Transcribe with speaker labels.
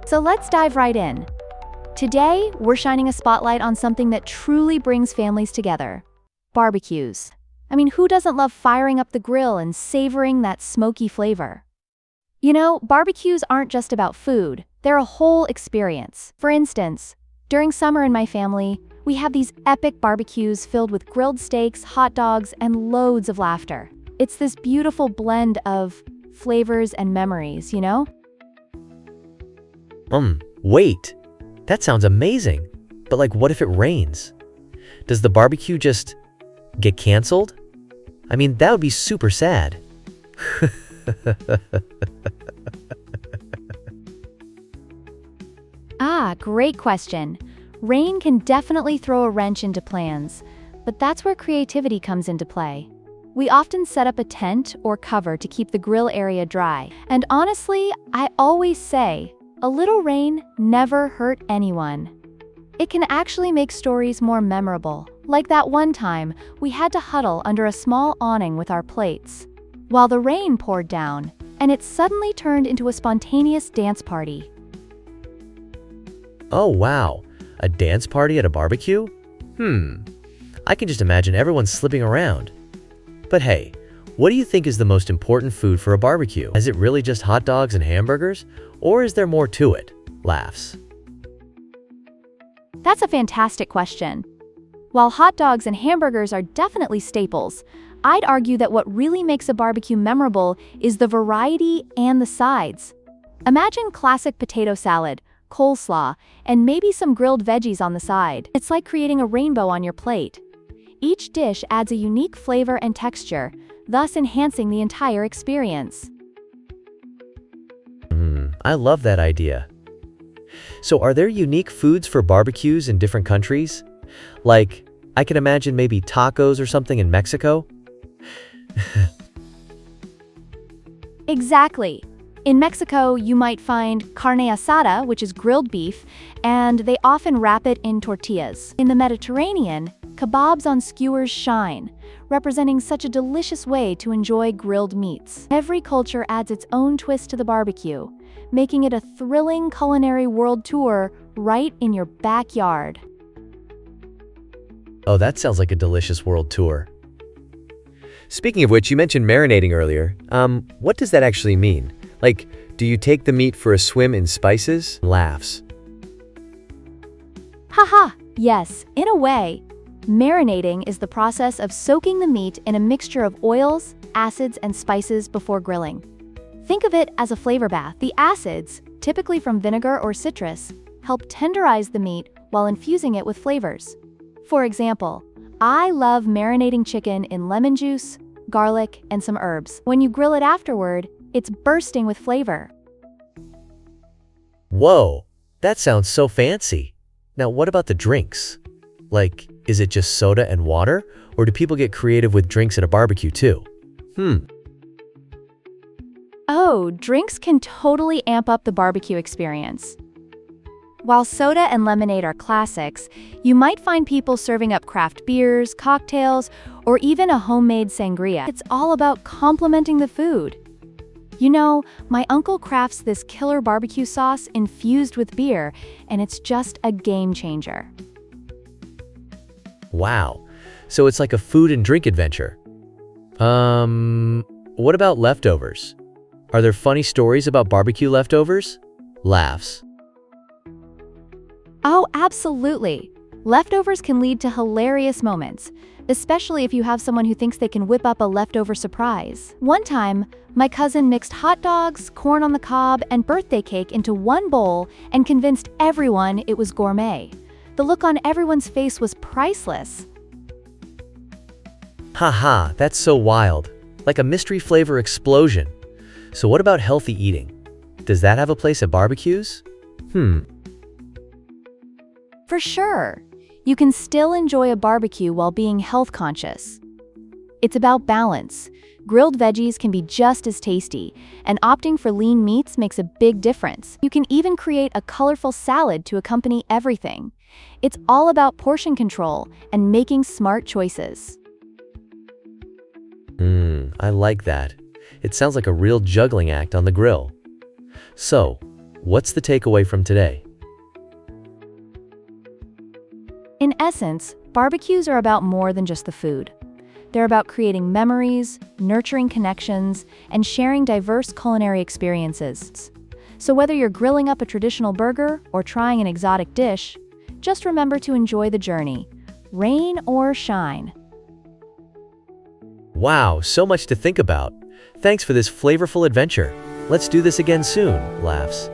Speaker 1: So let's dive right in. Today, we're shining a spotlight on something that truly brings families together: barbecues. I mean, who doesn't love firing up the grill and savoring that smoky flavor? You know, barbecues aren't just about food, they're a whole experience. For instance, during summer in my family, we have these epic barbecues filled with grilled steaks, hot dogs, and loads of laughter. It's this beautiful blend of flavors and memories, you know?
Speaker 2: Wait. That sounds amazing. But what if it rains? Does the barbecue just get canceled? I mean, that would be super sad.
Speaker 1: Great question. Rain can definitely throw a wrench into plans, but that's where creativity comes into play. We often set up a tent or cover to keep the grill area dry. And honestly, I always say, a little rain never hurt anyone. It can actually make stories more memorable, like that one time we had to huddle under a small awning with our plates, while the rain poured down, and it suddenly turned into a spontaneous dance party.
Speaker 2: Oh wow, a dance party at a barbecue? I can just imagine everyone slipping around. But hey, what do you think is the most important food for a barbecue? Is it really just hot dogs and hamburgers? Or is there more to it? Laughs.
Speaker 1: That's a fantastic question. While hot dogs and hamburgers are definitely staples, I'd argue that what really makes a barbecue memorable is the variety and the sides. Imagine classic potato salad, coleslaw, and maybe some grilled veggies on the side. It's like creating a rainbow on your plate. Each dish adds a unique flavor and texture, thus enhancing the entire experience.
Speaker 2: I love that idea. So are there unique foods for barbecues in different countries? I can imagine maybe tacos or something in Mexico?
Speaker 1: Exactly. In Mexico, you might find carne asada, which is grilled beef, and they often wrap it in tortillas. In the Mediterranean, kebabs on skewers shine, representing such a delicious way to enjoy grilled meats. Every culture adds its own twist to the barbecue, making it a thrilling culinary world tour right in your backyard.
Speaker 2: Oh, that sounds like a delicious world tour. Speaking of which, you mentioned marinating earlier. What does that actually mean? Do you take the meat for a swim in spices? Laughs.
Speaker 1: Haha, yes, in a way. Marinating is the process of soaking the meat in a mixture of oils, acids, and spices before grilling. Think of it as a flavor bath. The acids, typically from vinegar or citrus, help tenderize the meat while infusing it with flavors. For example, I love marinating chicken in lemon juice, garlic, and some herbs. When you grill it afterward, it's bursting with flavor.
Speaker 2: Whoa, that sounds so fancy. Now, what about the drinks? Is it just soda and water? Or do people get creative with drinks at a barbecue too?
Speaker 1: Oh, drinks can totally amp up the barbecue experience. While soda and lemonade are classics, you might find people serving up craft beers, cocktails, or even a homemade sangria. It's all about complementing the food. You know, my uncle crafts this killer barbecue sauce infused with beer, and it's just a game changer.
Speaker 2: Wow, so it's like a food and drink adventure. What about leftovers? Are there funny stories about barbecue leftovers? Laughs.
Speaker 1: Oh, absolutely. Leftovers can lead to hilarious moments, especially if you have someone who thinks they can whip up a leftover surprise. One time, my cousin mixed hot dogs, corn on the cob, and birthday cake into one bowl and convinced everyone it was gourmet. The look on everyone's face was priceless.
Speaker 2: Haha, that's so wild. Like a mystery flavor explosion. So what about healthy eating? Does that have a place at barbecues?
Speaker 1: For sure. You can still enjoy a barbecue while being health conscious. It's about balance. Grilled veggies can be just as tasty, and opting for lean meats makes a big difference. You can even create a colorful salad to accompany everything. It's all about portion control and making smart choices.
Speaker 2: I like that. It sounds like a real juggling act on the grill. So, What's the takeaway from today?
Speaker 1: In essence, barbecues are about more than just the food. They're about creating memories, nurturing connections, and sharing diverse culinary experiences. So whether you're grilling up a traditional burger or trying an exotic dish, just remember to enjoy the journey, rain or shine.
Speaker 2: Wow, so much to think about. Thanks for this flavorful adventure. Let's do this again soon, laughs.